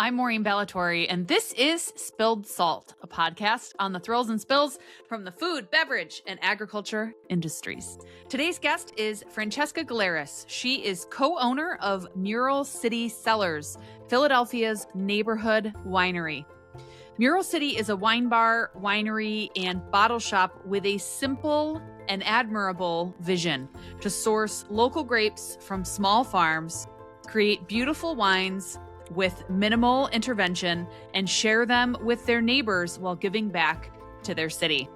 I'm Maureen Bellatori, and this is Spilled Salt, a podcast on the thrills and spills from the food, beverage, and agriculture industries. Today's guest is Francesca Galarus. She is co-owner of Mural City Cellars, Philadelphia's neighborhood winery. Mural City is a wine bar, winery, and bottle shop with a simple and admirable vision to source local grapes from small farms, create beautiful wines with minimal intervention, and share them with their neighbors while giving back to their city.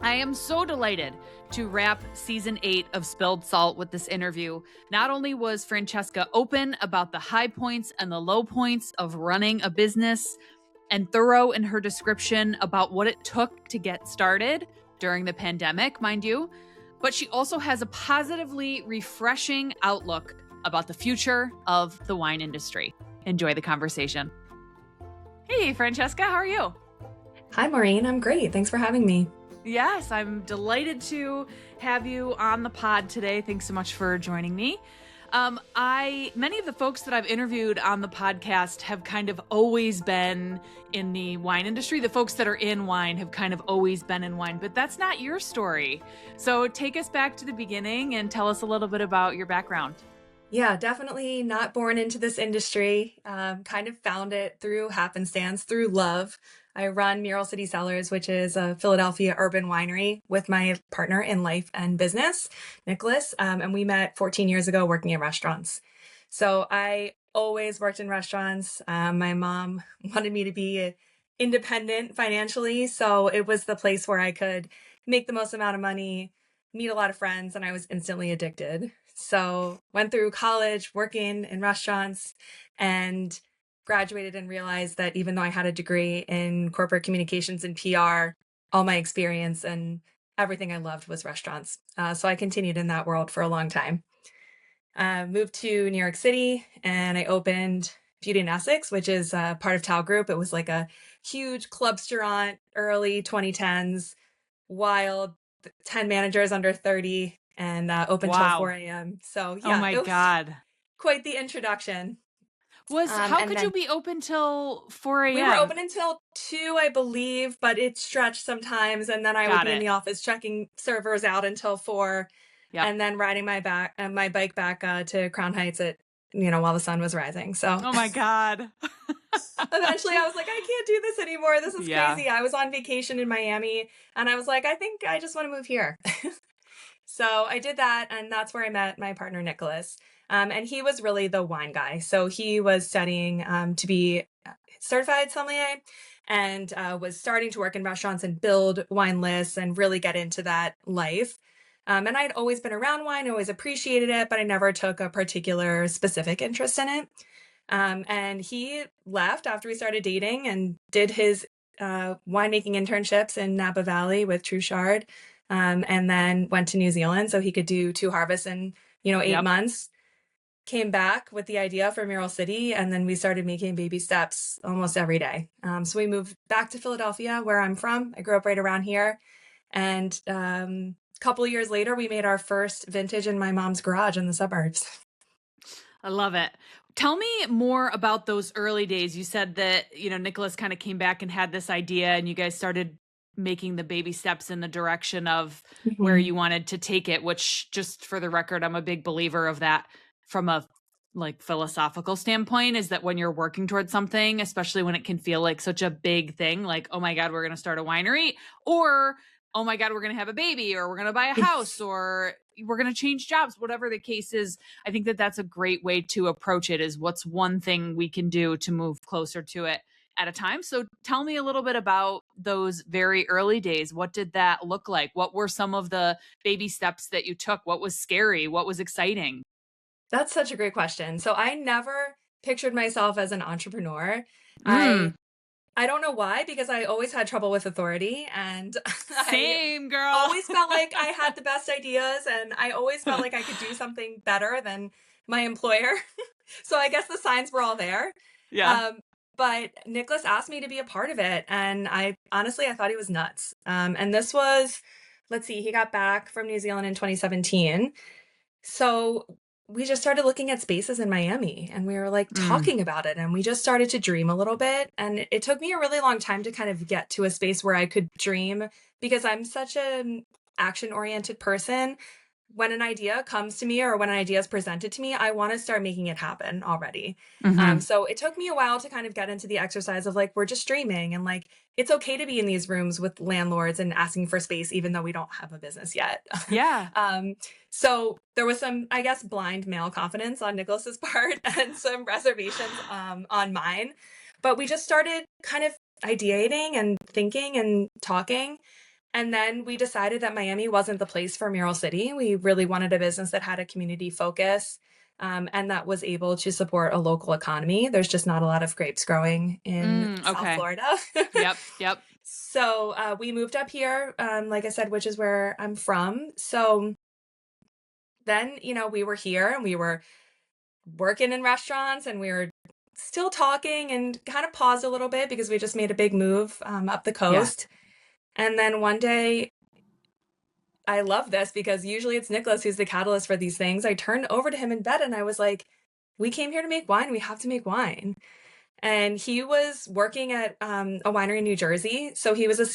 I am so delighted to wrap season 8 of Spilled Salt with this interview. Not only was Francesca open about the high points and the low points of running a business and thorough in her description about what it took to get started during the pandemic, mind you, but she also has a positively refreshing outlook about the future of the wine industry. Enjoy the conversation. Hey, Francesca, how are you? Hi, Maureen. I'm great. Thanks for having me. Yes, I'm delighted to have you on the pod today. Thanks so much for joining me. Many of the folks that I've interviewed on the podcast have kind of always been in the wine industry. The folks that are in wine have kind of always been in wine, but that's not your story. So take us back to the beginning and tell us a little bit about your background. Yeah, definitely not born into this industry. Kind of found it through happenstance, through love. I run Mural City Cellars, which is a Philadelphia urban winery with my partner in life and business, Nicholas. And we met 14 years ago working in restaurants. So I always worked in restaurants. My mom wanted me to be independent financially. So it was the place where I could make the most amount of money, meet a lot of friends, and I was instantly addicted. So went through college, working in restaurants, and graduated and realized that even though I had a degree in corporate communications and PR, all my experience and everything I loved was restaurants. So I continued in that world for a long time. Moved to New York City and I opened Beauty in Essex, which is part of Tao Group. It was like a huge clubstaurant, early 2010s, wild, 10 managers under 30, and open till 4 a.m. So yeah, oh my God, quite the introduction. How could you be open till 4 a.m.? We were open until 2, I believe, but it stretched sometimes. And then I would be in the office checking servers out until 4, and then riding my bike back to Crown Heights at while the sun was rising. So oh my God. Eventually I was like, I can't do this anymore. This is crazy. I was on vacation in Miami and I was like, I think I just want to move here. So I did that, and that's where I met my partner, Nicholas. And he was really the wine guy. So he was studying to be certified sommelier and was starting to work in restaurants and build wine lists and really get into that life. And I'd always been around wine, always appreciated it, but I never took a particular specific interest in it. And he left after we started dating and did his winemaking internships in Napa Valley with Truchard. And then went to New Zealand so he could do 2 harvests in, 8 months. Came back with the idea for Mural City, and then we started making baby steps almost every day. So we moved back to Philadelphia, where I'm from. I grew up right around here. And a couple of years later, we made our first vintage in my mom's garage in the suburbs. I love it. Tell me more about those early days. You said that, Nicholas kind of came back and had this idea, and you guys started making the baby steps in the direction of where you wanted to take it, which, just for the record, I'm a big believer of that from a philosophical standpoint, is that when you're working towards something, especially when it can feel like such a big thing, like, oh my God, we're going to start a winery, or oh my God, we're going to have a baby, or we're going to buy a house, or we're going to change jobs, whatever the case is. I think that that's a great way to approach it, is what's one thing we can do to move closer to it at a time. So tell me a little bit about those very early days. What did that look like? What were some of the baby steps that you took? What was scary? What was exciting? That's such a great question. So I never pictured myself as an entrepreneur. I don't know why, because I always had trouble with authority, and Same, girl. I always felt like I had the best ideas, and I always felt like I could do something better than my employer. So I guess the signs were all there. Yeah. But Nicholas asked me to be a part of it, and I thought he was nuts. And this was, he got back from New Zealand in 2017. So we just started looking at spaces in Miami and we were like Mm. talking about it and we just started to dream a little bit. And it took me a really long time to kind of get to a space where I could dream because I'm such an action oriented person. When an idea comes to me or when an idea is presented to me, I want to start making it happen already. Hmm. So it took me a while to kind of get into the exercise of like, we're just dreaming and like, it's okay to be in these rooms with landlords and asking for space, even though we don't have a business yet. Yeah. um, so there was some, I guess, blind male confidence on Nicholas's part and some reservations on mine. But we just started kind of ideating and thinking and talking. And then we decided that Miami wasn't the place for Mural City. We really wanted a business that had a community focus and that was able to support a local economy. There's just not a lot of grapes growing in South Okay. Florida. Yep. Yep. So we moved up here, like I said, which is where I'm from. So then, we were here and we were working in restaurants and we were still talking and kind of paused a little bit because we just made a big move up the Yeah. coast. And then one day, I love this because usually it's Nicholas who's the catalyst for these things. I turned over to him in bed and I was like, we came here to make wine. We have to make wine. And he was working at a winery in New Jersey. So he was, an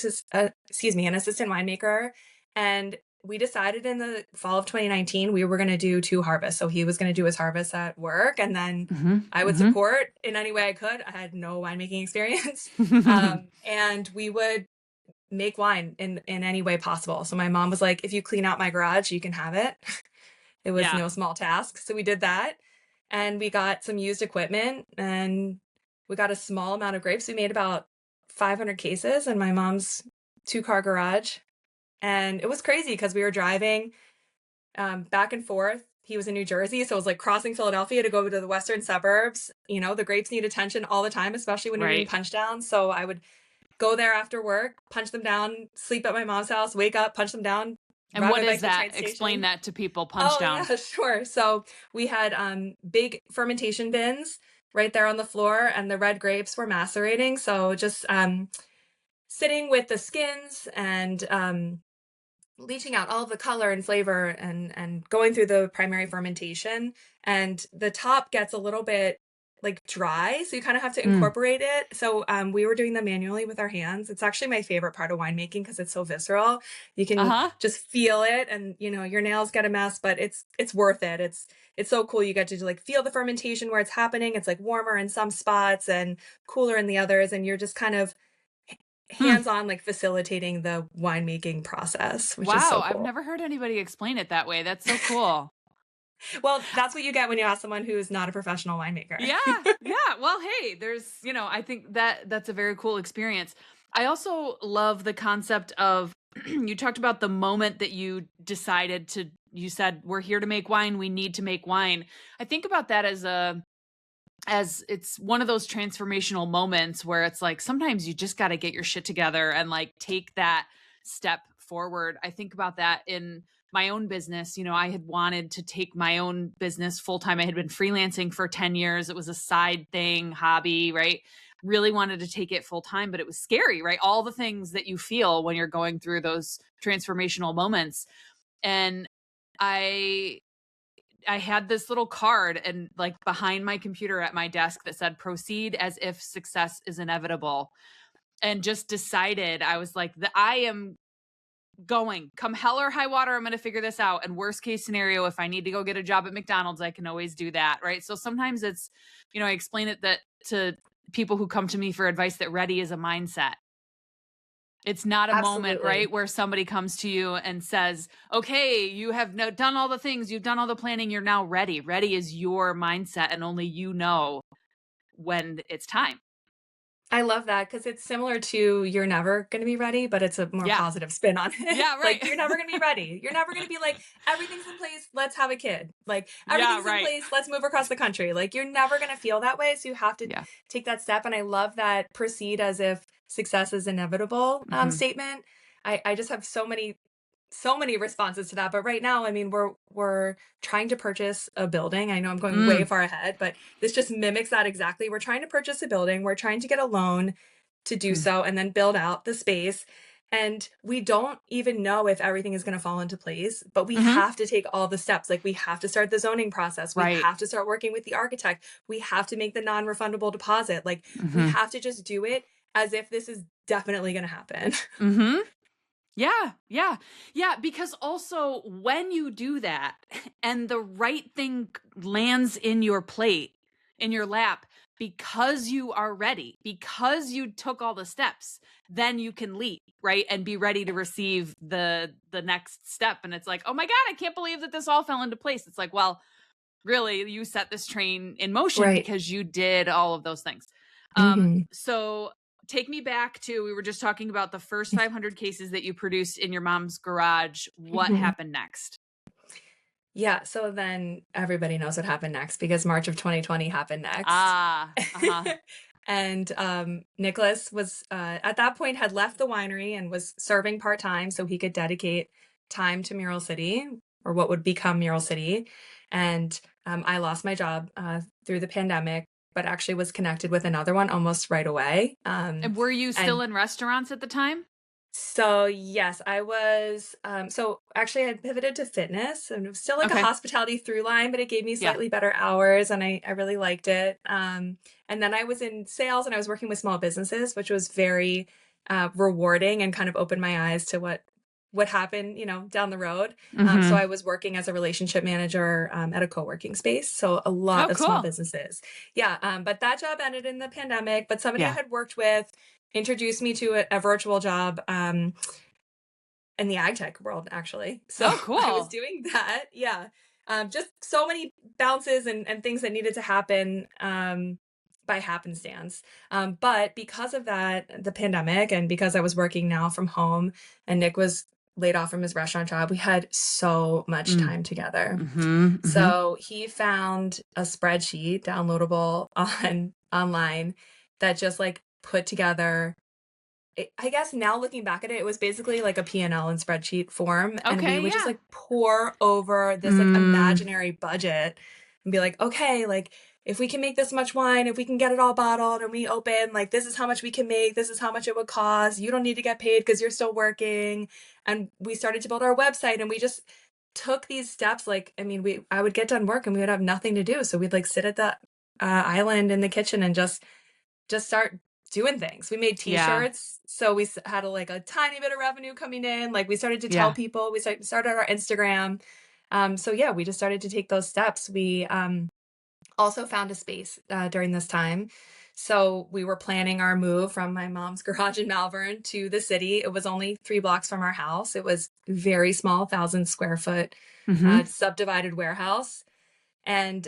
assistant winemaker. And we decided in the fall of 2019, we were going to do 2 harvests. So he was going to do his harvest at work. And then I would support in any way I could. I had no winemaking experience. And we would make wine in any way possible. So my mom was like, if you clean out my garage, you can have it. It was Yeah. no small task. So we did that. And we got some used equipment and we got a small amount of grapes. We made about 500 cases in my mom's 2-car garage. And it was crazy because we were driving back and forth. He was in New Jersey, so it was like crossing Philadelphia to go to the western suburbs. The grapes need attention all the time, especially when you're doing Right. punch downs. So I would go there after work, punch them down, sleep at my mom's house, wake up, punch them down, And ride what my bike is to the that? train Explain station. that to people. Punch Oh down. yeah, sure. So we had big fermentation bins right there on the floor, and the red grapes were macerating. So just sitting with the skins and leaching out all of the color and flavor and going through the primary fermentation. And the top gets a little bit like dry, so you kind of have to incorporate it. So we were doing them manually with our hands. It's actually my favorite part of winemaking because it's so visceral. You can Uh-huh. just feel it, and your nails get a mess, but it's worth it. It's so cool. You get to like feel the fermentation where it's happening. It's like warmer in some spots and cooler in the others, and you're just kind of Hmm. hands-on like facilitating the winemaking process, which is so Wow. I've cool. never heard anybody explain it that way. That's so cool. Well, that's what you get when you ask someone who's not a professional winemaker. Yeah. Yeah. Well, hey, I think that's a very cool experience. I also love the concept of you talked about the moment that you decided you said, we're here to make wine. We need to make wine. I think about that as it's one of those transformational moments where it's like sometimes you just got to get your shit together and like take that step forward. I think about that in my own business. I had wanted to take my own business full time. I had been freelancing for 10 years. It was a side thing, hobby, right? Really wanted to take it full time, but it was scary, right? All the things that you feel when you're going through those transformational moments. And I had this little card and like behind my computer at my desk that said proceed as if success is inevitable, and just decided I was like, I am going come hell or high water. I'm going to figure this out. And worst case scenario, if I need to go get a job at McDonald's, I can always do that. Right. So sometimes it's, I explain it that to people who come to me for advice that ready is a mindset. It's not a moment, Absolutely. right, where somebody comes to you and says, okay, you have done all the things, you've done all the planning, you're now ready. Ready is your mindset, and only you know when it's time. I love that because it's similar to you're never going to be ready, but it's a more Yeah. positive spin on it. Yeah, right. Like you're never going to be ready. You're never going to be like, everything's in place, let's have a kid. Like Yeah, everything's in right. place, let's move across the country. Like you're never going to feel that way. So you have to Yeah. take that step. And I love that proceed as if success is inevitable statement. I just have so many responses to that. But right now, I mean, we're trying to purchase a building. I know I'm going way far ahead, but this just mimics that exactly. We're trying to purchase a building. We're trying to get a loan to do so and then build out the space. And we don't even know if everything is going to fall into place, but we Mm-hmm. have to take all the steps. Like we have to start the zoning process. We Right. have to start working with the architect. We have to make the non-refundable deposit. Like we Mm-hmm. have to just do it as if this is definitely going to happen. Mm-hmm. Yeah, yeah, yeah. Because also, when you do that and the right thing lands in your plate, in your lap, because you are ready, because you took all the steps, then you can leap, right? And be ready to receive the next step. And it's like, oh my God, I can't believe that this all fell into place. It's like, well, really, you set this train in motion Right. because you did all of those things. Hmm. So take me back to, we were just talking about the first 500 cases that you produced in your mom's garage. What Hmm. happened next? Yeah. So then everybody knows what happened next because March of 2020 happened next. Ah, uh-huh. And Nicholas was at that point had left the winery and was serving part-time so he could dedicate time to Mural City, or what would become Mural City. And I lost my job through the pandemic, but actually was connected with another one almost right away. And were you still And in restaurants at the time? so yes, I was so actually I had pivoted to fitness, and it was still like a Okay. hospitality through line, but it gave me Yeah. slightly better hours, and I really liked it. And then I was in sales and I was working with small businesses, which was very rewarding and kind of opened my eyes to what happened, down the road. So Mm-hmm. I was working as a relationship manager at a co-working space, so a Oh, lot of small cool. businesses. Yeah, but that job ended in the pandemic, but somebody I Yeah. had worked with introduced me to a virtual job in the ag tech world, actually. So Oh, I was cool. doing that. Yeah. Just so many bounces and things that needed to happen by happenstance. But because of that, the pandemic, and because I was working now from home and Nick was laid off from his restaurant job, we had so much Mm. time together. Mm-hmm. Mm-hmm. So he found a spreadsheet downloadable online that just like put together, I guess now looking back at it, it was basically like a P&L in spreadsheet form. And we Okay, would just yeah. like pour over this like Mm, imaginary budget and be like, okay, like if we can make this much wine, if we can get it all bottled and we open, like this is how much we can make, this is how much it would cost. You don't need to get paid because you're still working. And we started to build our website and we just took these steps. Like, I mean, I would get done work and we would have nothing to do. So we'd like sit at the island in the kitchen and just start doing things. We made yeah. t-shirts, so we had like a tiny bit of revenue coming in. Like we started to tell Yeah. people. We started our Instagram. So yeah, we just started to take those steps. We also found a space during this time. So we were planning our move from my mom's garage in Malvern to the city. It was only 3 blocks from our house. It was very small, 1,000 square foot Mm-hmm. subdivided warehouse. And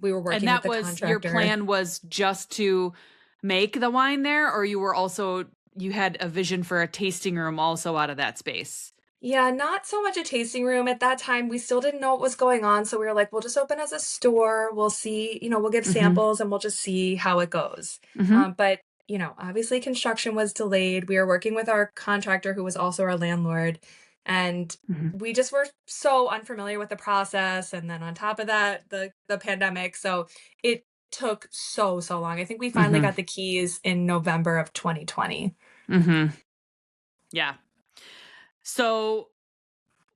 we were And working with that the was, your contractor. plan was just to make the wine there, or you were also, you had a vision for a tasting room also out of that space? Yeah, not so much a tasting room at that time. We still didn't know what was going on. So we were like, we'll just open as a store. We'll see, we'll give Mm-hmm. samples and we'll just see how it goes. Mm-hmm. But, obviously construction was delayed. We were working with our contractor who was also our landlord. And Mm-hmm. we just were so unfamiliar with the process. And then on top of that, the pandemic. So it took so long. I think we finally Mm-hmm. got the keys in November of 2020. Mm-hmm. Yeah. So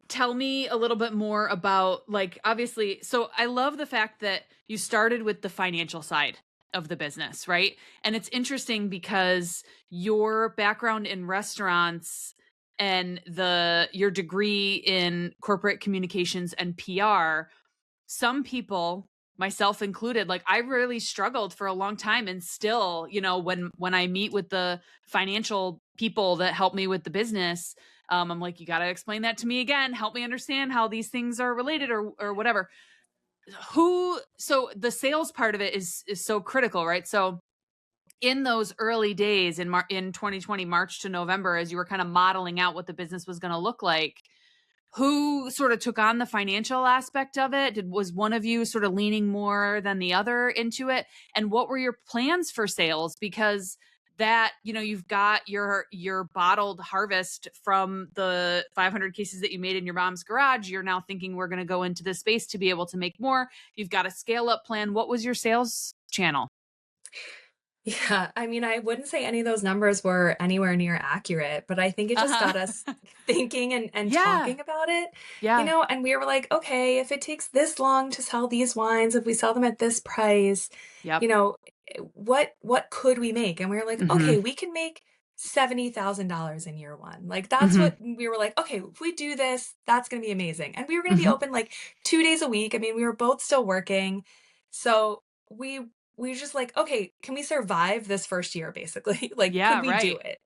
tell me a little bit more about, like, obviously, so I love the fact that you started with the financial side of the business, right? And it's interesting because your background in restaurants and your degree in corporate communications and PR, some people, myself included, like I really struggled for a long time, and still, when I meet with the financial people that help me with the business, I'm like, you got to explain that to me again, help me understand how these things are related, or whatever. So the sales part of it is so critical, right? So in those early days in 2020, March to November, as you were kind of modeling out what the business was going to look like, who sort of took on the financial aspect of it? Was one of you sort of leaning more than the other into it? And what were your plans for sales? Because that, you've got your bottled harvest from the 500 cases that you made in your mom's garage. You're now thinking, we're going to go into this space to be able to make more. You've got a scale up plan. What was your sales channel? Yeah, I mean, I wouldn't say any of those numbers were anywhere near accurate, but I think it just got us Uh-huh. thinking and Yeah. talking about it, Yeah. and we were like, okay, if it takes this long to sell these wines, if we sell them at this price, Yep. what could we make? And we were like, okay, Mhm. we can make $70,000 in year one. Like that's what Mhm. we were like, okay, if we do this, that's going to be amazing. And we were going to be Mhm. open like 2 days a week. I mean, we were both still working. So we were just like, okay, can we survive this first year basically? Like, could Yeah, we do right. it?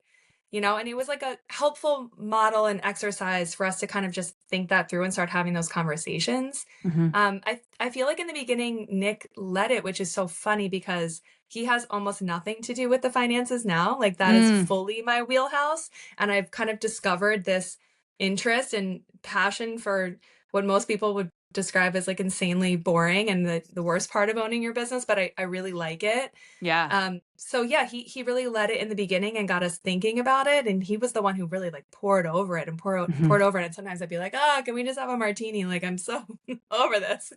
And it was like a helpful model and exercise for us to kind of just think that through and start having those conversations. Mhm. I feel like in the beginning, Nick led it, which is so funny because he has almost nothing to do with the finances now. Like that is Mm. fully my wheelhouse. And I've kind of discovered this interest and passion for what most people would describe as like insanely boring and the worst part of owning your business, but I really like it. Yeah. So yeah, he really led it in the beginning and got us thinking about it. And he was the one who really like poured over it and Mhm. poured over it. And sometimes I'd be like, can we just have a martini? Like I'm so over this.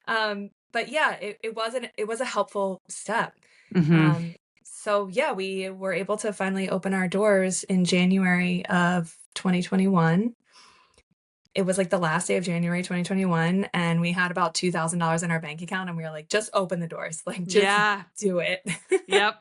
But yeah, it was a helpful step. Mhm. Um, so yeah, we were able to finally open our doors in January of 2021. It was like the last day of January 2021, and we had about $2,000 in our bank account, and we were like, just open the doors, like just Yeah. do it. Yep.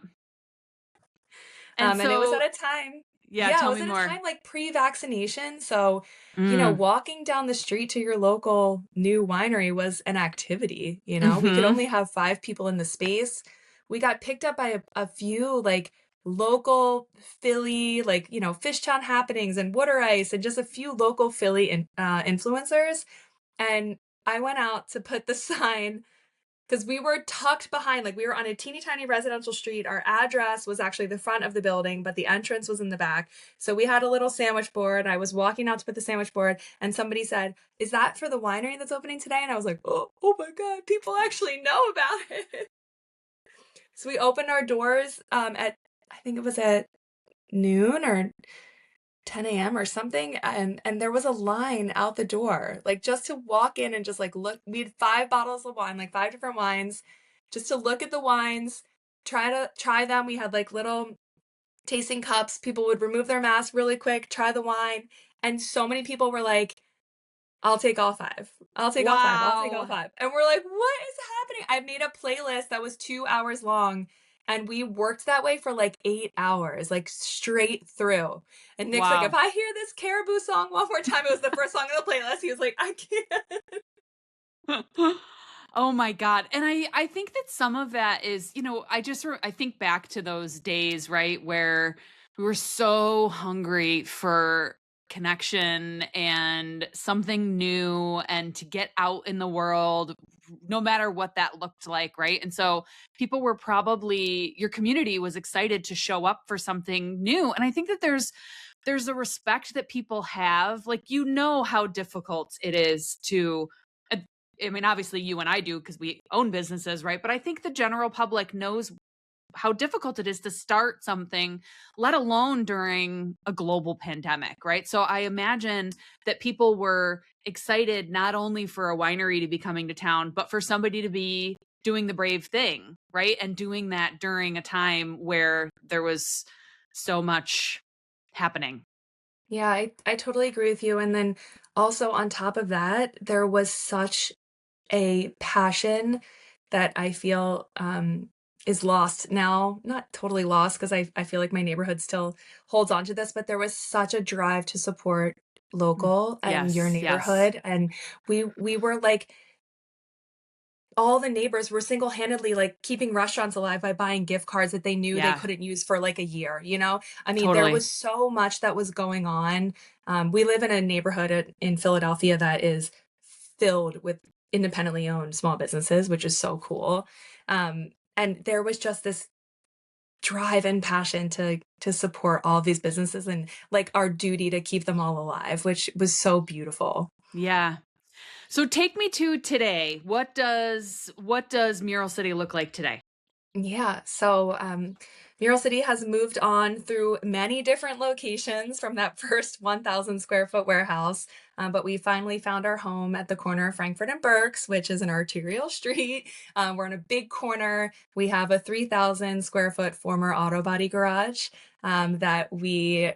And And it was at so a time yeah, yeah, it tell was me at a more. time, like, pre-vaccination, so, Mm. walking down the street to your local new winery was an activity. We could Mhm. only have 5 people in the space. We got picked up by a few, like, local Philly, like, Fishtown happenings and Water Ice and just a few local Philly influencers, and I went out to put the sign because we were tucked behind, like we were on a teeny tiny residential street. Our address was actually the front of the building, but the entrance was in the back. So we had a little sandwich board. I was walking out to put the sandwich board, and somebody said, "Is that for the winery that's opening today?" And I was like, "Oh my god, people actually know about it." So we opened our doors at I think it was at noon or 10 a.m. or something, and there was a line out the door, like just to walk in and just like look. We had 5 bottles of wine, like 5 different wines, just to look at the wines, try them. We had like little tasting cups. People would remove their mask really quick, try the wine, and so many people were like, I'll take all 5. I'll take all 5. I'll take all Wow. 5. And we're like, "What is happening?" I made a playlist that was 2 hours long, and we worked that way for, like, 8 hours, like, straight through. And Nick's like, "If Wow. I hear this Caribou song one more time," it was the first song on the playlist, he was like, "I can't." Oh my god. And I think that some of that is, I think back to those days, right, where we were so hungry for connection and something new and to get out in the world no matter what that looked like, right? And so people were probably your community was excited to show up for something new. And I think that there's a respect that people have, like how difficult it is to uh, I mean, obviously you and I do because we own businesses, right? But I think the general public knows how difficult it is to start something, let alone during a global pandemic, right? So I imagine that people were excited not only for a winery to be coming to town, but for somebody to be doing the brave thing, right? And doing that during a time where there was so much happening. Yeah, I totally agree with you, and then also on top of that, there was such a passion that I feel, is lost now. Not totally lost because I feel like my neighborhood still holds on to this, but there was such a drive to support Mm. local and your Yes, yes. neighborhood, and we were like all the neighbors were single-handedly, like, keeping restaurants alive by buying gift cards that they knew they Yeah, couldn't use for, like, a year? I mean, there totally. was so much that was going on. We live in a neighborhood in Philadelphia that is filled with independently owned small businesses, which is so cool. And there was just this drive and passion to support all of these businesses and, like, our duty to keep them all alive, which was so beautiful. Yeah. So take me to today. What does Mural City look like today? Yeah. So Mural City has moved on through many different locations from that first 1,000 square foot warehouse. But we finally found our home at the corner of Frankfurt and Berks, which is an arterial street. We're in a big corner. We have a 3,000 square foot former auto body garage that we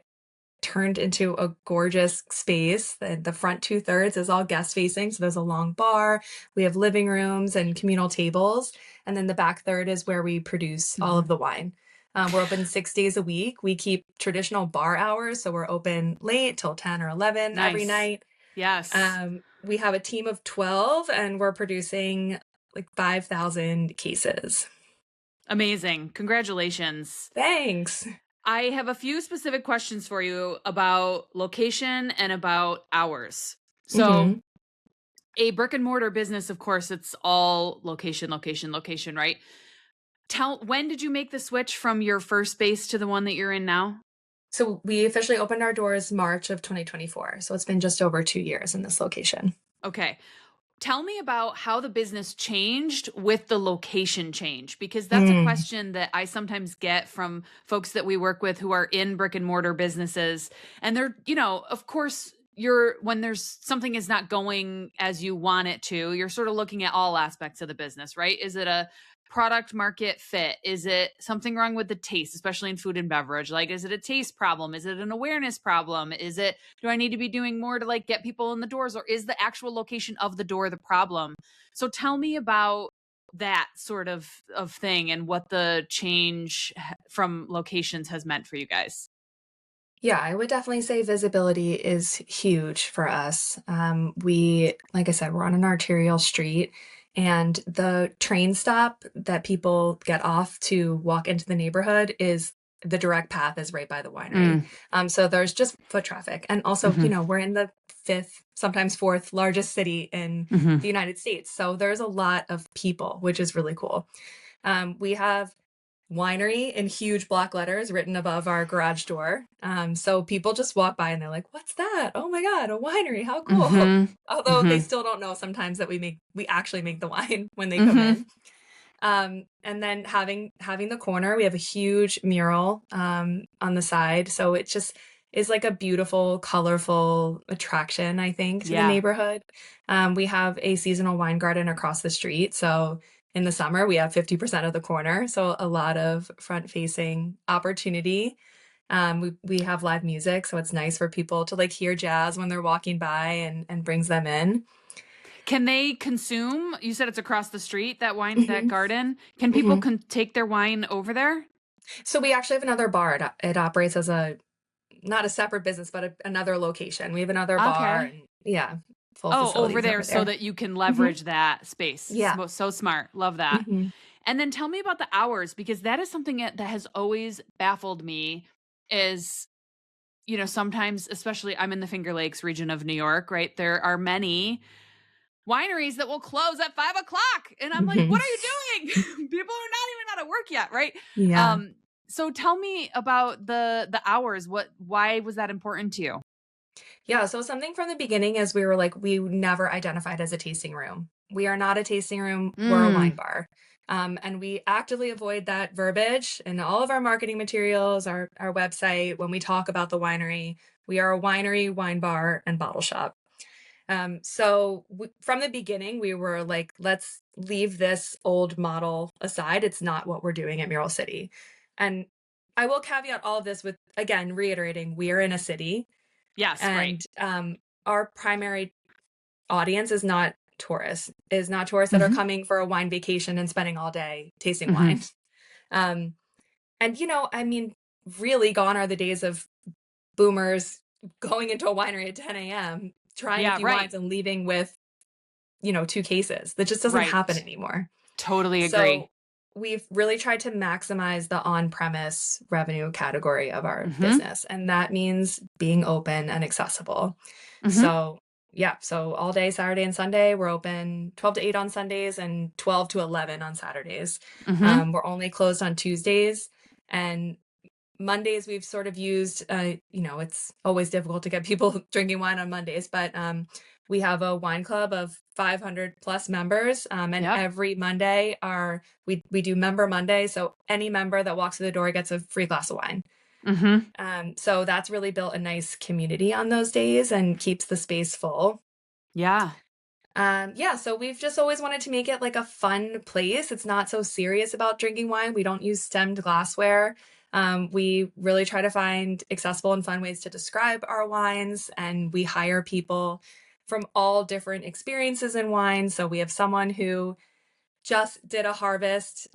turned into a gorgeous space. The front two-thirds is all guest facing. So there's a long bar. We have living rooms and communal tables. And then the back third is where we produce all of the wine. We're open 6 days a week. We keep traditional bar hours. So we're open late till 10 or 11 every Nice. night. Yes. We have a team of 12 and we're producing like 5,000 cases. Amazing. Congratulations. Thanks. I have a few specific questions for you about location and about hours. So, a brick and mortar business, of course, it's all location, location, location, right? When did you make the switch from your first base to the one that you're in now? So we officially opened our doors March of 2024. So it's been just over 2 years in this location. Okay. Tell me about how the business changed with the location change, because that's a question that I sometimes get from folks that we work with who are in brick and mortar businesses. And they're, of course, when there's something is not going as you want it to, you're sort of looking at all aspects of the business, right? Is it a product market fit? Is it something wrong with the taste, especially in food and beverage? Like, is it a taste problem? Is it an awareness problem? Do I need to be doing more to like get people in the doors, or is the actual location of the door the problem? So tell me about that sort of thing and what the change from locations has meant for you guys. Yeah, I would definitely say visibility is huge for us. Like I said, we're on an arterial street, and the train stop that people get off to walk into the neighborhood is the direct path is right by the winery. So there's just foot traffic. And also, we're in the fifth, sometimes fourth largest city in the United States. So there's a lot of people, which is really cool. We have Winery in huge block letters written above our garage door. So people just walk by and they're like, "What's that? Oh my God, a winery! How cool!" Although they still don't know sometimes that we actually make the wine when they come in. And then having the corner, we have a huge mural on the side, so it just is like a beautiful, colorful attraction, I think, to the neighborhood. We have a seasonal wine garden across the street, so in the summer, we have 50% of the corner, so a lot of front-facing opportunity. We have live music, so it's nice for people to like hear jazz when they're walking by and brings them in. Can they consume? You said it's across the street, that wine, that garden. Can people take their wine over there? So we actually have another bar. It operates as not a separate business, but another location. We have another bar. And, full facilities over there so that you can leverage that space. Yeah. So smart. Love that. And then tell me about the hours, because that is something that has always baffled me is, sometimes, especially I'm in the Finger Lakes region of New York, right? There are many wineries that will close at 5 o'clock. And I'm like, what are you doing? People are not even out of work yet, right? Yeah. So tell me about the hours. Why was that important to you? Yeah, so something from the beginning is we were like, we never identified as a tasting room. We are not a tasting room, we're a wine bar. And we actively avoid that verbiage in all of our marketing materials, our website. When we talk about the winery, we are a winery, wine bar, and bottle shop. So from the beginning, we were like, let's leave this old model aside. It's not what we're doing at Mural City. And I will caveat all of this with, again, reiterating, we are in a city. Yes, and our primary audience is not tourists that are coming for a wine vacation and spending all day tasting wine. And I mean, really gone are the days of boomers going into a winery at 10 a.m. trying a few wines and leaving with 2 cases. That just doesn't happen anymore. Totally agree. So we've really tried to maximize the on-premise revenue category of our business. And that means being open and accessible. So all day Saturday and Sunday, we're open 12 to 8 on Sundays and 12 to 11 on Saturdays. We're only closed on Tuesdays. And Mondays we've sort of used, it's always difficult to get people drinking wine on Mondays, but We have a wine club of 500 plus members, and Yep. every Monday we do Member Monday. So any member that walks through the door gets a free glass of wine. Mm-hmm. So that's really built a nice community on those days and keeps the space full. Yeah. Yeah, so we've just always wanted to make it like a fun place. It's not so serious about drinking wine. We don't use stemmed glassware. We really try to find accessible and fun ways to describe our wines, and we hire people from all different experiences in wine. So we have someone who just did a harvest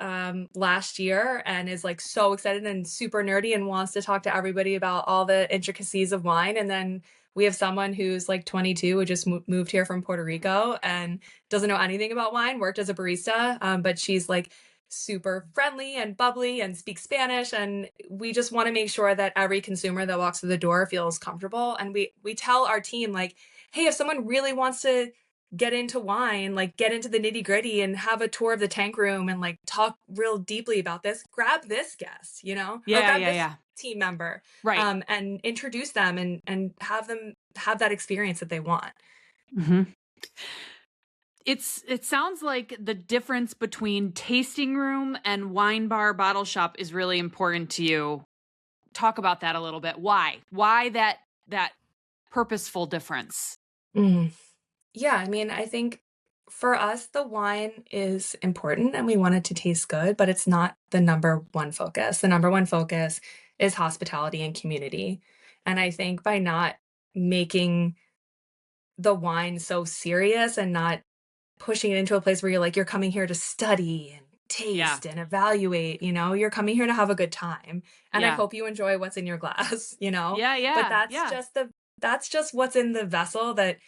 last year and is like so excited and super nerdy and wants to talk to everybody about all the intricacies of wine. And then we have someone who's like 22 who just moved here from Puerto Rico and doesn't know anything about wine, worked as a barista, but she's like super friendly and bubbly and speaks Spanish. And we just want to make sure that every consumer that walks through the door feels comfortable. And we tell our team, like, hey, if someone really wants to get into wine, like get into the nitty gritty and have a tour of the tank room and like talk real deeply about this, grab this guest, or Yeah, grab yeah, this yeah. team member, Right. and introduce them and have them have that experience that they want. Mm-hmm. It sounds like the difference between tasting room and wine bar bottle shop is really important to you. Talk about that a little bit. Why? Why that purposeful difference? Mm. Yeah, I mean, I think for us, the wine is important and we want it to taste good, but it's not the number one focus. The number one focus is hospitality and community. And I think by not making the wine so serious and not pushing it into a place where you're like, you're coming here to study and Yeah. taste and evaluate, you're coming here to have a good time. And I Yeah. hope you enjoy what's in your glass, Yeah, but yeah. that's Yeah. just what's in the vessel that,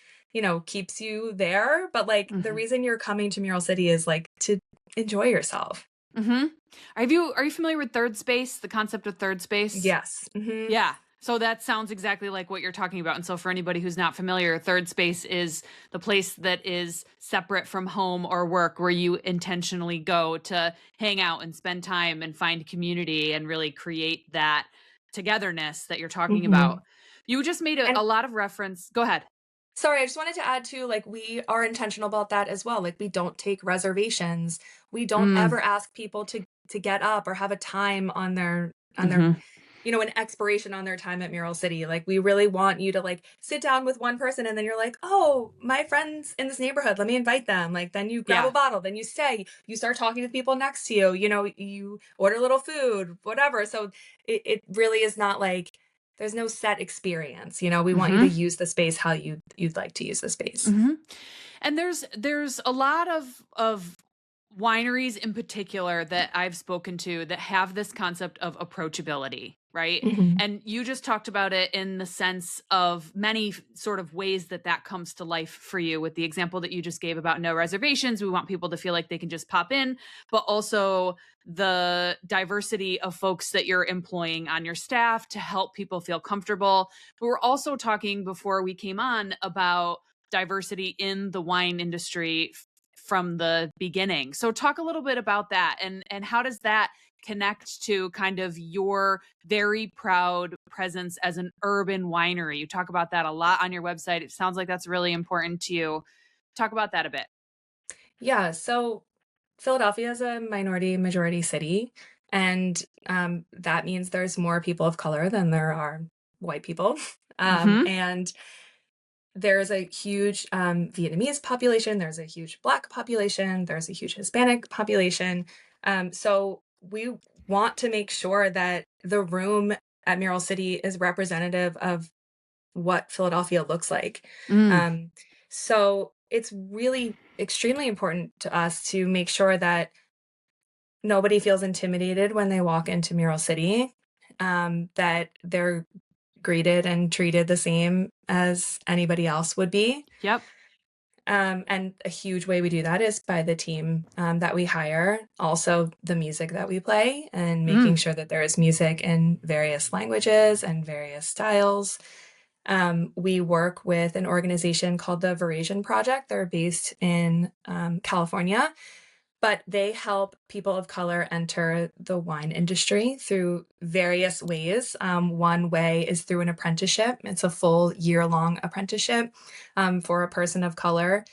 keeps you there. But like the Mhm. reason you're coming to Mural City is like to enjoy yourself. Mhm. Are you familiar with third space, the concept of third space? Yes. Yeah. So that sounds exactly like what you're talking about. And so for anybody who's not familiar, third space is the place that is separate from home or work where you intentionally go to hang out and spend time and find community and really create that togetherness that you're talking hmm about. You just made a And lot of reference. Go ahead. sorry, I just wanted to add too, like we are intentional about that as well. Like we don't take reservations. We don't Mm, ever ask people to get up or have a time on their mhm. an expiration on their time at Mural City. Like we really want you to like sit down with one person and then you're like, "Oh, my friends in this neighborhood, let me invite them." Like then you grab a Yeah. bottle, then you stay, you start talking to the people next to you, you order a little food, whatever. So it really is not like there's no set experience. We want you to Mhm. use the space how you'd like to use the space. Mhm. And there's a lot of wineries in particular that I've spoken to that have this concept of approachability, right? Mhm. And you just talked about it in the sense of many sort of ways that that comes to life for you with the example that you just gave about no reservations. We want people to feel like they can just pop in, but also the diversity of folks that you're employing on your staff to help people feel comfortable. But we're also talking before we came on about diversity in the wine industry from the beginning. So talk a little bit about that and how does that connect to kind of your very proud presence as an urban winery? You talk about that a lot on your website. It sounds like that's really important to you. Talk about that a bit. Yeah, so Philadelphia is a minority majority city, and that means there's more people of color than there are white people. Mhm. And there's a huge Vietnamese population, there's a huge Black population, there's a huge Hispanic population. So we want to make sure that the room at Mural City is representative of what Philadelphia looks like. Mm. Um, so it's really extremely important to us to make sure that nobody feels intimidated when they walk into Mural City, that they're greeted and treated the same as anybody else would be. Yep. And a huge way we do that is by the team that we hire, also the music that we play, and making Mm. sure that there is music in various languages and various styles. We work with an organization called the Verasian Project. They're based in California. but they help people of color enter the wine industry through various ways. One way is through an apprenticeship. It's a full year-long apprenticeship for a person of color.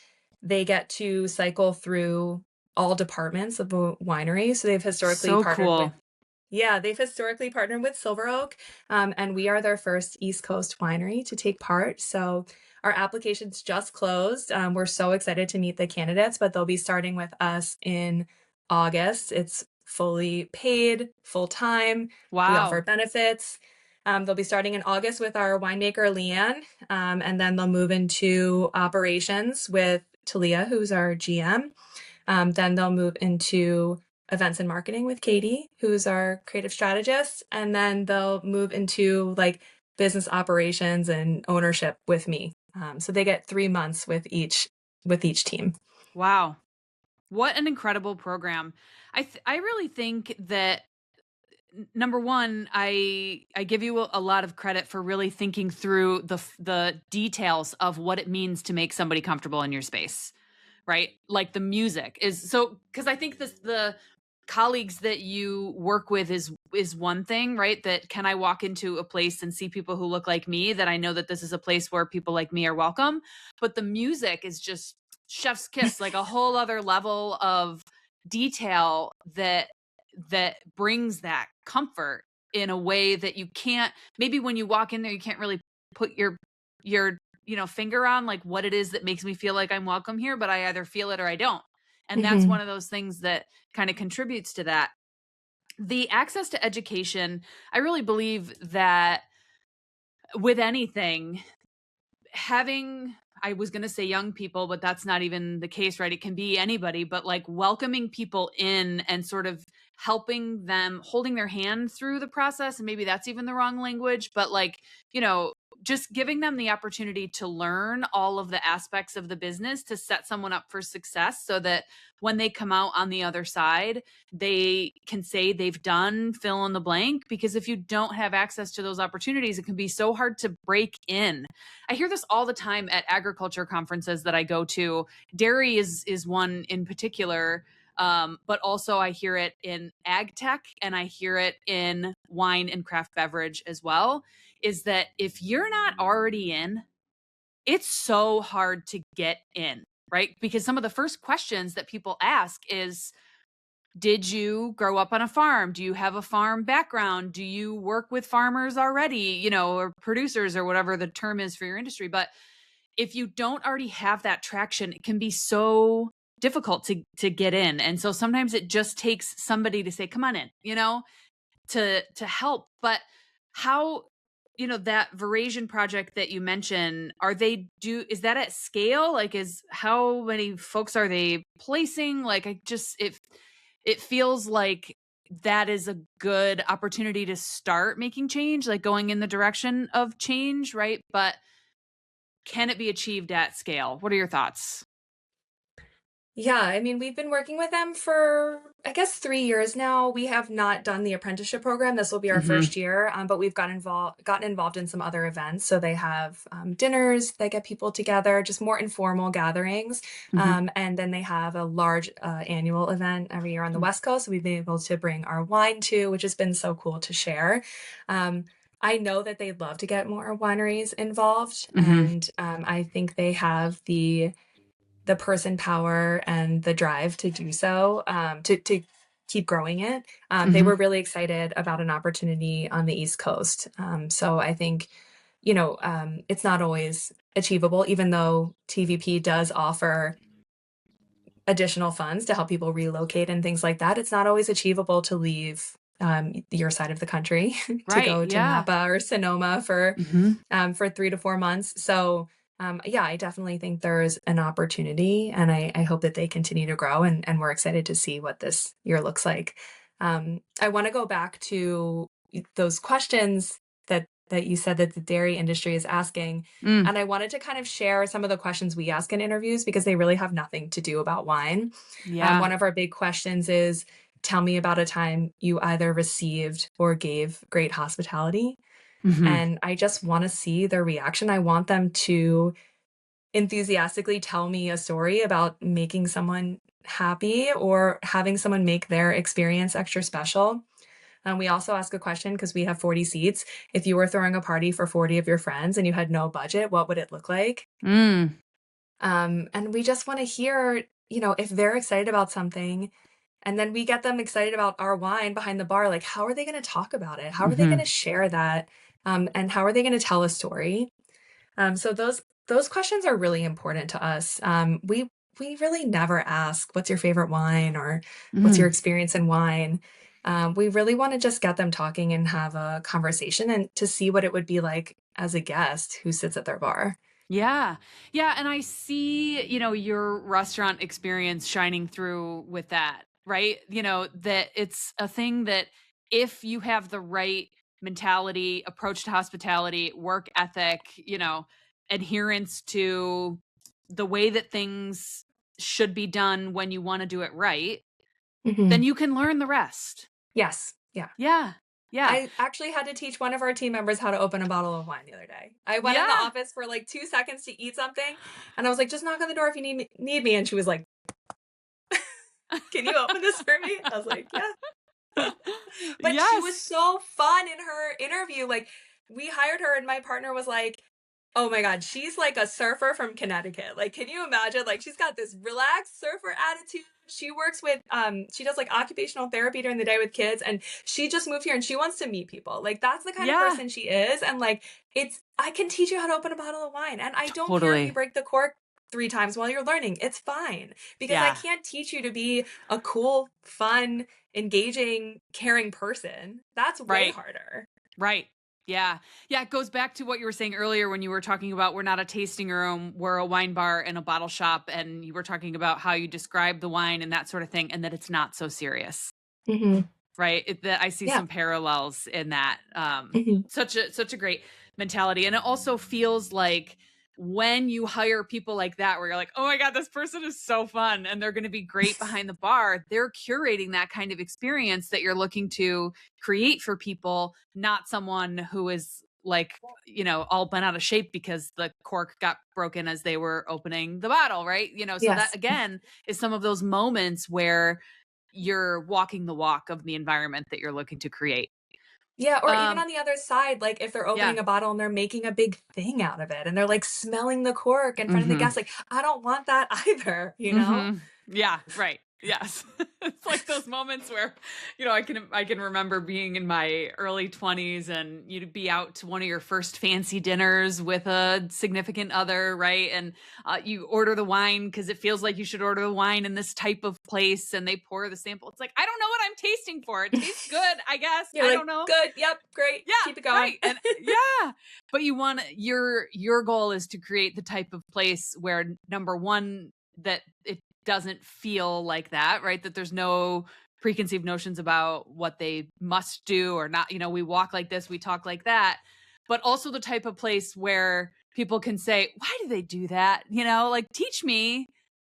They get to cycle through all departments of a winery. So So cool. they've historically partnered with Silver Oak, and we are their first East Coast winery to take part. So our applications just closed. We're so excited to meet the candidates, but they'll be starting with us in August. It's fully paid, full time. We offer Wow. benefits. They'll be starting in August with our winemaker, Leanne, and then they'll move into operations with Talia, who's our GM. Then they'll move into events and marketing with Katie, who's our creative strategist. And then they'll move into like business operations and ownership with me. So they get 3 months with each team. Wow. What an incredible program. I really think that number one, I give you a lot of credit for really thinking through the details of what it means to make somebody comfortable in your space, right? Like the music is so, because I think the colleagues that you work with is one thing, right? That can I walk into a place and see people who look like me, that I know that this is a place where people like me are welcome. But the music is just chef's kiss, like a whole other level of detail that brings that comfort in a way that you can't, maybe when you walk in there you can't really put your finger on like what it is that makes me feel like I'm welcome here, but I either feel it or I don't. And that's Mm-hmm. one of those things that kind of contributes to that. The access to education, I really believe that with anything, having, I was going to say young people, but that's not even the case, right? It can be anybody, but like welcoming people in and sort of helping them, holding their hand through the process. And maybe that's even the wrong language, but like, just giving them the opportunity to learn all of the aspects of the business to set someone up for success so that when they come out on the other side, they can say they've done fill in the blank. Because if you don't have access to those opportunities, it can be so hard to break in. I hear this all the time at agriculture conferences that I go to. Dairy is one in particular, but also I hear it in ag tech and I hear it in wine and craft beverage as well, is that if you're not already in, it's so hard to get in, right? Because some of the first questions that people ask is, did you grow up on a farm? Do you have a farm background? Do you work with farmers already, or producers or whatever the term is for your industry? But if you don't already have that traction, it can be so difficult to get in. And so sometimes it just takes somebody to say, come on in, to help. But how, that Verasion project that you mentioned, is that at scale? Like, how many folks are they placing? Like, it feels like that is a good opportunity to start making change, like going in the direction of change, right? But can it be achieved at scale? What are your thoughts? Yeah, I mean, we've been working with them for, I guess, 3 years now. We have not done the apprenticeship program. This will be our Mm-hmm. first year, but we've gotten involved in some other events. So they have dinners that get people together, just more informal gatherings. Mm-hmm. And then they have a large annual event every year on the West Coast. So we've been able to bring our wine to, which has been so cool to share. I know that they'd love to get more wineries involved, Mm-hmm. and I think they have the person power and the drive to do so, to keep growing it. They Mm-hmm. were really excited about an opportunity on the East Coast. So I think, it's not always achievable, even though TVP does offer additional funds to help people relocate and things like that. It's not always achievable to leave your side of the country to Right. go to Yeah. Napa or Sonoma Mm-hmm. for 3 to 4 months. So yeah, I definitely think there's an opportunity, and I hope that they continue to grow, and we're excited to see what this year looks like. I want to go back to those questions that you said that the dairy industry is asking. Mm. And I wanted to kind of share some of the questions we ask in interviews because they really have nothing to do about wine. Yeah. One of our big questions is, tell me about a time you either received or gave great hospitality. Mm-hmm. And I just want to see their reaction. I want them to enthusiastically tell me a story about making someone happy or having someone make their experience extra special. We also ask a question because we have 40 seats. If you were throwing a party for 40 of your friends and you had no budget, what would it look like? Mm. And we just want to hear, if they're excited about something, and then we get them excited about our wine behind the bar, like how are they going to talk about it? How are they going to share that? And how are they going to tell a story? So those questions are really important to us. We really never ask, what's your favorite wine or what's your experience in wine? We really want to just get them talking and have a conversation and to see what it would be like as a guest who sits at their bar. Yeah. Yeah. And I see, your restaurant experience shining through with that, right? That it's a thing that if you have the right mentality, approach to hospitality, work ethic, adherence to the way that things should be done when you want to do it right, then Hmm. you can learn the rest. Yes. Yeah. Yeah. Yeah. I actually had to teach one of our team members how to open a bottle of wine the other day. I went in the Yeah. office for like 2 seconds to eat something, and I was like, just knock on the door if you need me. And she was like, can you open this for me? I was like, yeah. But she was Yes. so fun in her interview. Like, we hired her, and my partner was like, oh my God, she's like a surfer from Connecticut. Like, can you imagine? Like, she's got this relaxed surfer attitude. She works with, she does like occupational therapy during the day with kids, and she just moved here and she wants to meet people. Like, that's the kind of Yeah. person she is. And like, I can teach you how to open a bottle of wine. And I don't care if you Totally. break the cork 3 times while you're learning. It's fine because I Yeah. can't teach you to be a cool, fun, engaging, caring person. That's way Right. harder. Right. Yeah. Yeah. It goes back to what you were saying earlier when you were talking about we're not a tasting room, we're a wine bar and a bottle shop. And you were talking about how you describe the wine and that sort of thing, and that it's not so serious. Hmm. Right. That I see Yeah. some parallels in that. Hmm. Such a great mentality. And it also feels like when you hire people like that, where you're like, oh my God, this person is so fun and they're going to be great behind the bar, they're curating that kind of experience that you're looking to create for people, not someone who is like, all bent out of shape because the cork got broken as they were opening the bottle, right? So that Yes. again is some of those moments where you're walking the walk of the environment that you're looking to create. Yeah, or even Um, on the other side, like if they're yeah. opening a bottle and they're making a big thing out of it and they're like smelling the cork in front of the Mhm. guests, like, I don't want that either, you know? Mhm. Yeah, right. Yes. It's like those moments where, I can remember being in my early 20s and you'd be out to one of your first fancy dinners with a significant other, right? And you order the wine because it feels like you should order the wine in this type of place and they pour the sample. It's like, I don't know what I'm tasting for. It tastes good, I guess. You're I like, don't know. good, yep, great, Yeah, keep it going. right. And yeah, but your goal is to create the type of place where number one, that it doesn't feel like that, right? That there's no preconceived notions about what they must do or not. We walk like this, we talk like that, but also the type of place where people can say, why do they do that? Like teach me.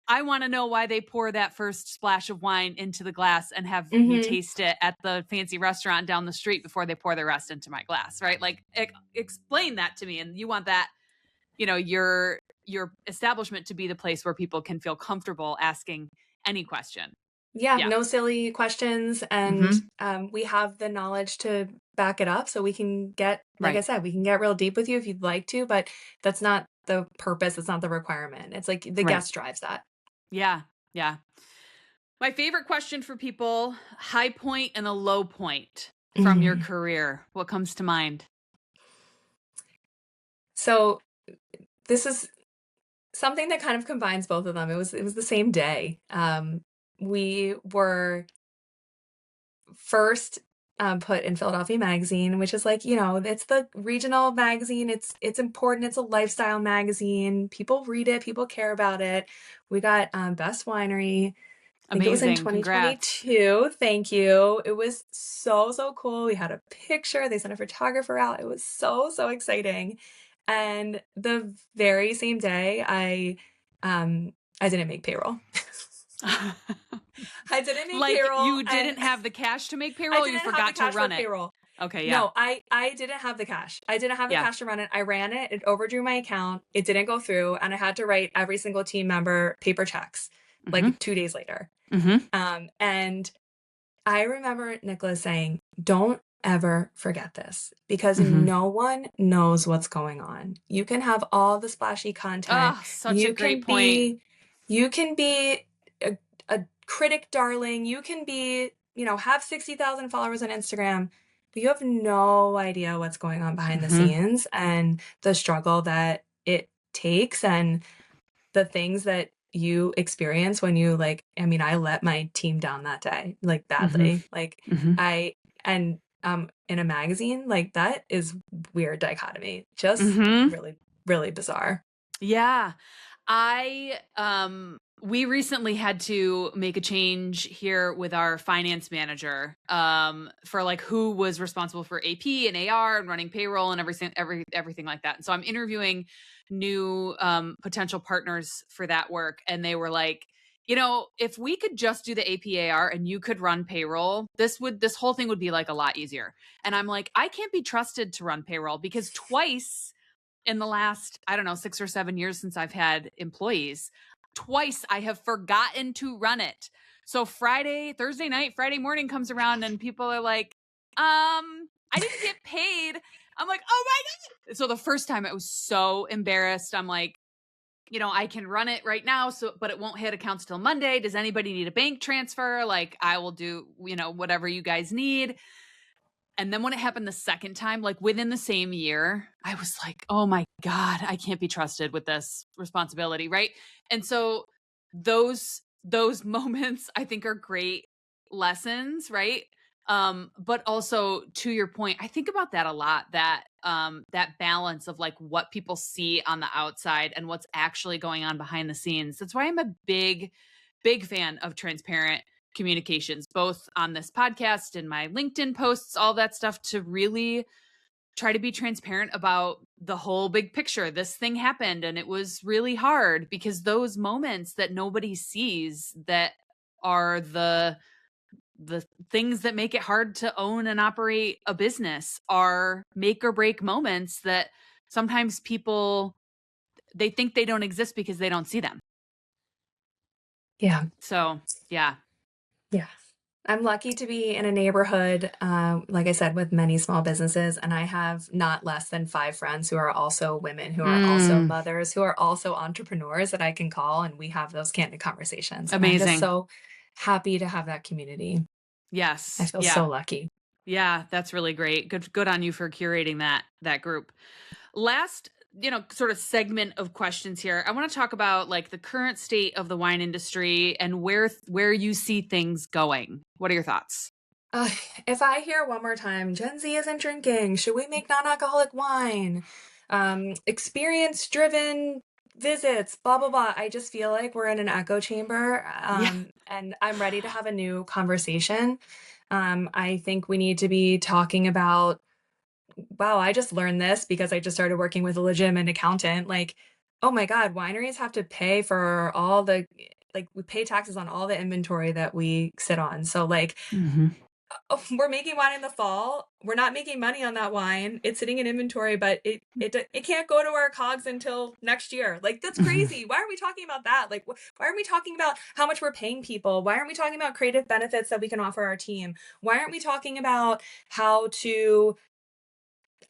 I want to know why they pour that first splash of wine into the glass and have me Hmm. taste it at the fancy restaurant down the street before they pour the rest into my glass, right? Like explain that to me. And you want that, your establishment to be the place where people can feel comfortable asking any question. Yeah, Yeah. no silly questions. And Mm-hmm. we have the knowledge to back it up. So we can get, like I Right. said, we can get real deep with you if you'd like to, but that's not the purpose. It's not the requirement. It's like the Right. guest drives that. Yeah. Yeah. My favorite question for people, high point and a low point from your Mhm. career. What comes to mind? So this is something that kind of combines both of them. It was the same day. We were first put in Philadelphia Magazine, which is like, it's the regional magazine. It's important. It's a lifestyle magazine. People read it. People care about it. We got Best Winery. I think it was in Amazing. Congrats. 2022. Thank you. It was so, so cool. We had a picture. They sent a photographer out. It was so, so exciting. And the very same day, I didn't make payroll. I didn't make Like payroll, you and didn't have the cash to make I payroll, you didn't have the forgot to cash for run it. payroll. Okay, yeah. No, I didn't have the cash. I didn't have the Yeah. cash to run it. I ran it. It overdrew my account. It didn't go through, and I had to write every single team member paper checks. like 2 days later. And I remember Nicholas saying, don't ever forget this because no one knows what's going on. You can have all the splashy content. Oh, such a great point. You can be a critic darling. You can be, have 60,000 followers on Instagram, but you have no idea what's going on behind the scenes and the struggle that it takes and the things that you experience when you I let my team down that day, like badly. In a magazine, like that is weird dichotomy. Just really, really bizarre. Yeah. We recently had to make a change here with our finance manager, for like who was responsible for AP and AR and running payroll and everything like that. And so I'm interviewing new, potential partners for that work. And they were like, if we could just do the APAR and you could run payroll, this whole thing would be like a lot easier. And I'm like, I can't be trusted to run payroll because twice in the last, I don't know, 6 or 7 years since I've had employees, twice I have forgotten to run it. So Thursday night, Friday morning comes around and people are like, I didn't get paid. I'm like, oh my God. So the first time I was so embarrassed. I'm like, I can run it right now, but it won't hit accounts till Monday. Does anybody need a bank transfer? Like I will do, whatever you guys need. And then when it happened the second time, like within the same year, I was like, oh my God, I can't be trusted with this responsibility. Right. And so those moments I think are great lessons. Right. But also to your point, I think about that a lot, that balance of like what people see on the outside and what's actually going on behind the scenes. That's why I'm a big fan of transparent communications, both on this podcast and my LinkedIn posts, all that stuff, to really try to be transparent about the whole big picture. This thing happened and it was really hard, because those moments that nobody sees, that are the things that make it hard to own and operate a business, are make or break moments that sometimes people, they think they don't exist because they don't see them. Yeah. So, yeah. Yeah. I'm lucky to be in a neighborhood, like I said, with many small businesses. And I have not less than 5 friends who are also women, who are also mothers, who are also entrepreneurs that I can call. And we have those candid conversations. Amazing. And I'm just so happy to have that community. Yes. I feel so lucky. Yeah, that's really great. Good on you for curating that group. Last, sort of segment of questions here. I want to talk about like the current state of the wine industry and where you see things going. What are your thoughts? If I hear one more time, Gen Z isn't drinking, should we make non-alcoholic wine? Experience-driven visits, blah, blah, blah. I just feel like we're in an echo chamber, and I'm ready to have a new conversation. I think we need to be talking about, wow, I just learned this because I just started working with a legitimate accountant. Like, oh my God, wineries have to pay for all the, we pay taxes on all the inventory that we sit on. So like, we're making wine in the fall. We're not making money on that wine. It's sitting in inventory, but it can't go to our COGS until next year. Like, that's crazy. Why aren't we talking about that? Like, why aren't we talking about how much we're paying people? Why aren't we talking about creative benefits that we can offer our team? Why aren't we talking about how to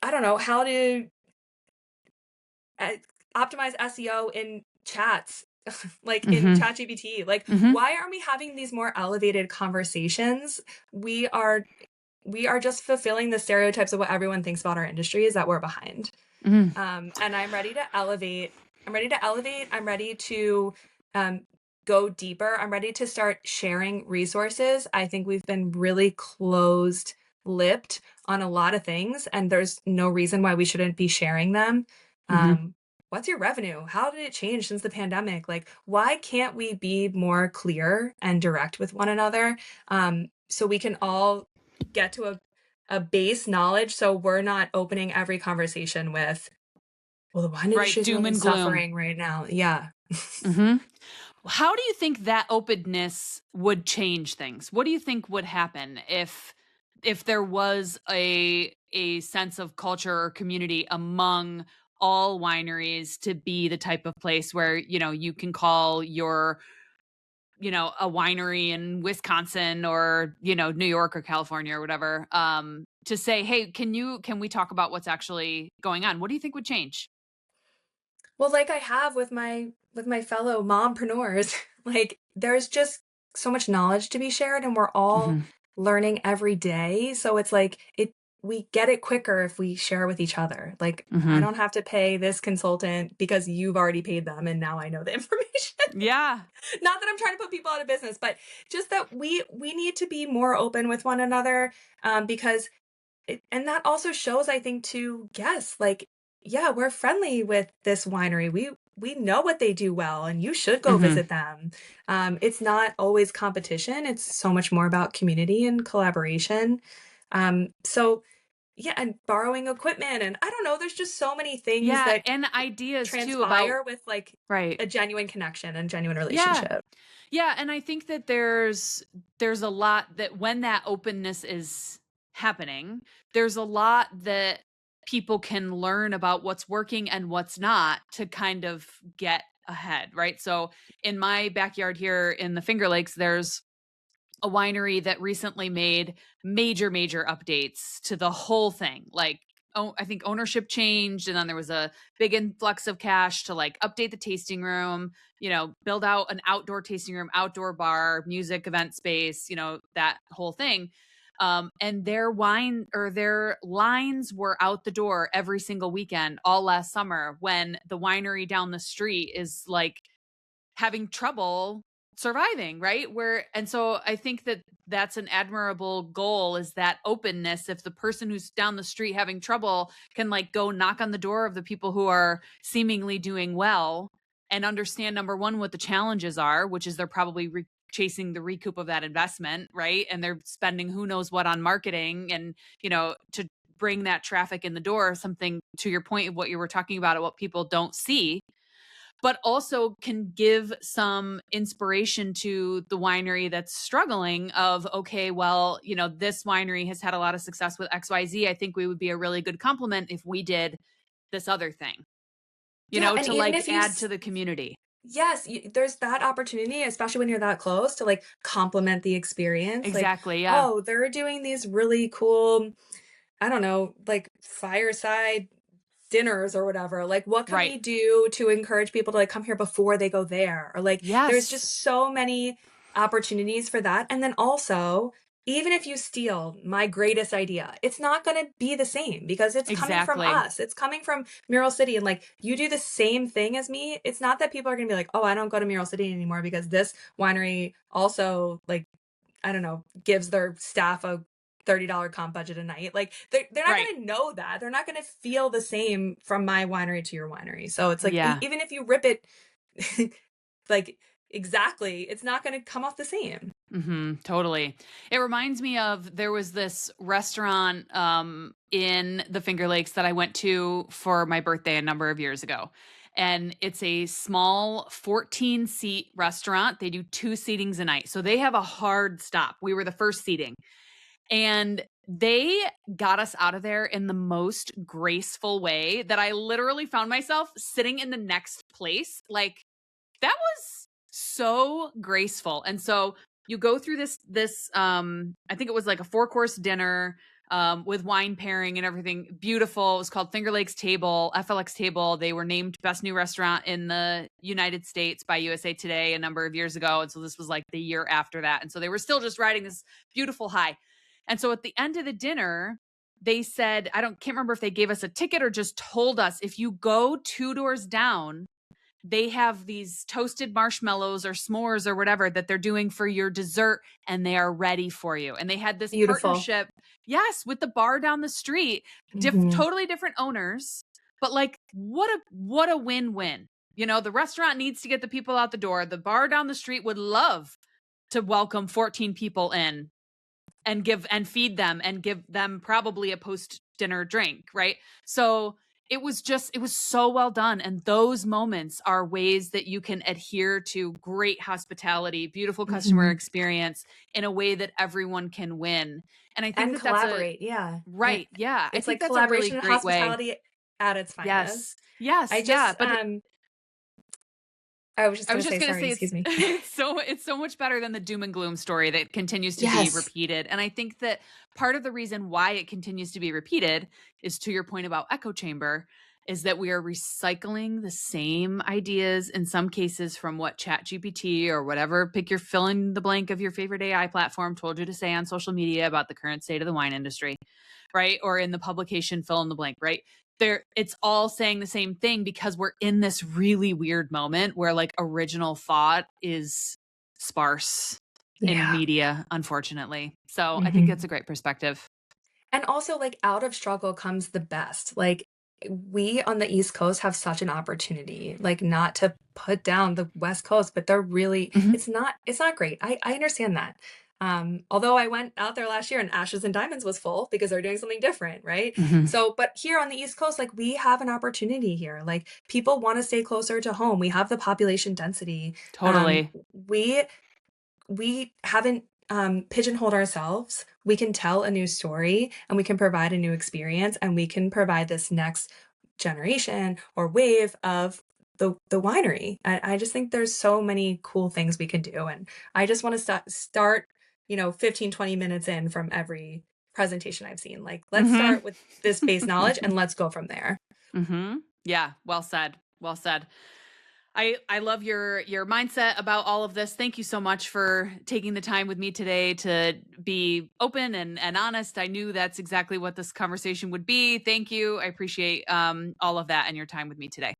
optimize SEO in chats, like in ChatGPT? Like, why aren't we having these more elevated conversations? We are just fulfilling the stereotypes of what everyone thinks about our industry is that we're behind. And I'm ready to elevate. I'm ready to go deeper. I'm ready to start sharing resources. I think we've been really closed-lipped on a lot of things, and there's no reason why we shouldn't be sharing them. What's your revenue? How did it change since the pandemic? Like, why can't we be more clear and direct with one another, so we can all get to a base knowledge, so we're not opening every conversation with, well, the wine industry is really suffering right now. Yeah. How do you think that openness would change things? What do you think would happen if there was a sense of culture or community among all wineries to be the type of place where, you can call your a winery in Wisconsin or, New York or California or whatever, to say, hey, can we talk about what's actually going on? What do you think would change? Well, like I have with my fellow mompreneurs, like there's just so much knowledge to be shared and we're all Hmm. learning every day. So it's like we get it quicker if we share with each other. Like I Hmm. don't have to pay this consultant because you've already paid them and now I know the information. Yeah. Not that I'm trying to put people out of business, but just that we need to be more open with one another, because and that also shows, I think, to guests, like, yeah, we're friendly with this winery. We know what they do well, and you should go Hmm. visit them. It's not always competition. It's so much more about community and collaboration. So yeah, and borrowing equipment, and I don't know. There's just so many things Yeah. that And ideas too about, transpire with like right. a genuine connection and genuine Yeah. relationship. Yeah, and I think that there's a lot that when that openness is happening, there's a lot that people can learn about what's working and what's not to kind of get ahead, right? So in my backyard here in the Finger Lakes, there's a winery that recently made major updates to the whole thing. Like, oh, I think ownership changed, and then there was a big influx of cash to like update the tasting room, build out an outdoor tasting room, outdoor bar, music event space, that whole thing. And their wine or their lines were out the door every single weekend all last summer when the winery down the street is like having trouble surviving, right? And so I think that that's an admirable goal, is that openness. If the person who's down the street having trouble can like go knock on the door of the people who are seemingly doing well and understand, number one, what the challenges are, which is they're probably chasing the recoup of that investment, right? And they're spending who knows what on marketing and, to bring that traffic in the door, something to your point of what you were talking about, what people don't see, but also can give some inspiration to the winery that's struggling of, okay, well, this winery has had a lot of success with XYZ. I think we would be a really good complement if we did this other thing, Yeah, and to even like if add to the community. yes, there's that opportunity, especially when you're that close to like complement the experience. Like, Exactly. Yeah. oh, they're doing these really cool, I don't know, like fireside dinners or whatever. Like, what can Right. we do to encourage people to like come here before they go there? Or like, there's Yes. just so many opportunities for that. And then also, even if you steal my greatest idea, it's not going to be the same because it's coming from Exactly. us. It's coming from Mural City. And like, you do the same thing as me. It's not that people are going to be like, oh, I don't go to Mural City anymore because this winery also, like, I don't know, gives their staff a $30 comp budget a night. Like they're not Right. going to know that. They're not going to feel the same from my winery to your winery. So it's like Yeah. even if you rip it like exactly, it's not going to come off the same. Totally. It reminds me of, there was this restaurant in the Finger Lakes that I went to for my birthday a number of years ago. And it's a small 14-seat restaurant. They do 2 seatings a night. So they have a hard stop. We were the first seating. And they got us out of there in the most graceful way that I literally found myself sitting in the next place. Like, that was so graceful. And so you go through this I think it was like a 4-course dinner with wine pairing and everything. Beautiful. It was called Finger Lakes Table, FLX Table. They were named best new restaurant in the United States by USA Today a number of years ago. And so this was like the year after that. And so they were still just riding this beautiful high. And so at the end of the dinner, they said, can't remember if they gave us a ticket or just told us, if you go 2 doors down, they have these toasted marshmallows or s'mores or whatever that they're doing for your dessert, and they are ready for you. And they had this Beautiful. partnership, yes, with the bar down the street, Mhm. totally different owners, but like what a win-win. The restaurant needs to get the people out the door. The bar down the street would love to welcome 14 people in and feed them and give them probably a post dinner drink, right? So it was so well done. And those moments are ways that you can adhere to great hospitality, beautiful customer Mhm. experience in a way that everyone can win. And I think And that that's a collaborate. Yeah. right. Yeah. I It's think like that's a really collaboration and great way. hospitality at its Yes. finest. Yes. I Yeah. just But I was just I going was to just say, going to sorry, say excuse me. it's so much better than the doom and gloom story that continues to be Yes. repeated. And I think that part of the reason why it continues to be repeated is, to your point about echo chamber, is that we are recycling the same ideas in some cases from what ChatGPT or whatever, pick your fill in the blank of your favorite AI platform, told you to say on social media about the current state of the wine industry, right? Or in the publication fill in the blank, right? It's all saying the same thing because we're in this really weird moment where like original thought is sparse in Yeah. media, unfortunately. So I think hmm that's a great perspective. And also, like, out of struggle comes the best. Like, we on the East Coast have such an opportunity, like, not to put down the West Coast, but they're really, Mhm. it's not great. I understand that. Although I went out there last year and Ashes and Diamonds was full because they're doing something different, right? Mhm. So, but here on the East Coast, like, we have an opportunity here. Like, people want to stay closer to home. We have the population density. Um, Totally. we we haven't pigeonholed ourselves. We can tell a new story and we can provide a new experience and we can provide this next generation or wave of the winery. I just think there's so many cool things we can do. And I just want to start, 15, 20 minutes in from every presentation I've seen. Like, let's Mhm. start with this base knowledge and let's go from there. Mhm. Yeah, well said. Well said. I love your mindset about all of this. Thank you so much for taking the time with me today to be open and honest. I knew that's exactly what this conversation would be. Thank you. I appreciate all of that and your time with me today.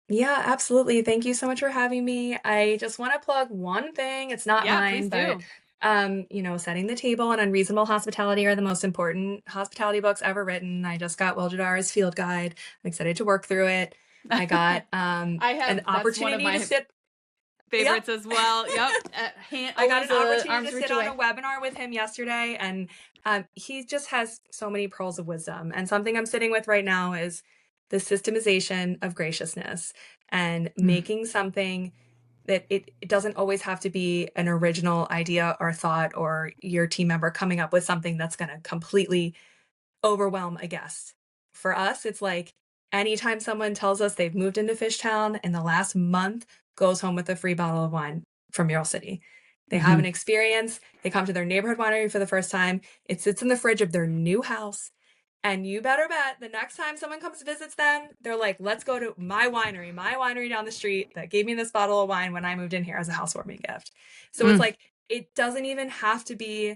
Yeah, absolutely. Thank you so much for having me. I just want to plug one thing. It's not Yeah, please mine, but do. setting the table and unreasonable hospitality are the most important hospitality books ever written. I just got Will Jadara's Field Guide. I'm excited to work through it. I got I an have that's one of opportunity to my sit. Yep. favorites as well. Yep. I got Always an opportunity arm's to reach sit on away. a webinar with him yesterday, and he just has so many pearls of wisdom. And something I'm sitting with right now is the systemization of graciousness and Mm. making something that it doesn't always have to be an original idea or thought or your team member coming up with something that's going to completely overwhelm a guest. For us, it's like anytime someone tells us they've moved into Fishtown in the last month, goes home with a free bottle of wine from Mural City. They have Mhm. an experience, they come to their neighborhood winery for the first time, it sits in the fridge of their new house. And you better bet the next time someone comes visits them, they're like, let's go to my winery down the street that gave me this bottle of wine when I moved in here as a housewarming gift. So it's Mm. like, it doesn't even have to be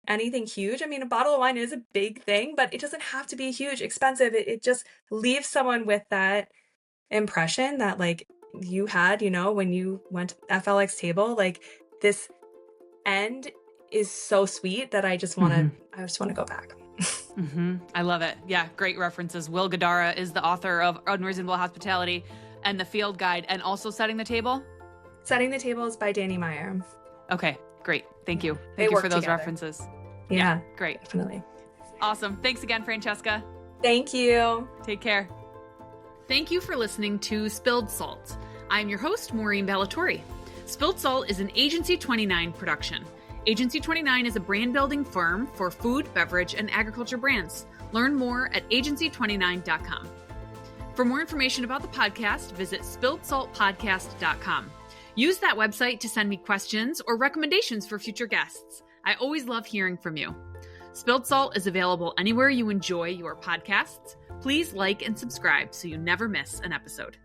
anything huge. I mean, a bottle of wine is a big thing, but it doesn't have to be huge, expensive. It just leaves someone with that impression that like you had, when you went to FLX table, like this end is so sweet that Mhm. I just want to go back. I love it. Yeah, great references. Will Gadara is the author of Unreasonable Hospitality and the Field Guide, and also Setting the Table. Setting the Table is by Danny Meyer. Okay, great. Thank Yeah. you. They Thank you for work those together. references. Yeah, Great. definitely. Awesome. Thanks again, Francesca. Thank you. Take care. Thank you for listening to Spilled Salt. I'm your host, Maureen Ballatori. Spilled Salt is an Agency 29 production. Agency 29 is a brand building firm for food, beverage, and agriculture brands. Learn more at agency29.com. For more information about the podcast, visit spilledsaltpodcast.com. Use that website to send me questions or recommendations for future guests. I always love hearing from you. Spilled Salt is available anywhere you enjoy your podcasts. Please like and subscribe so you never miss an episode.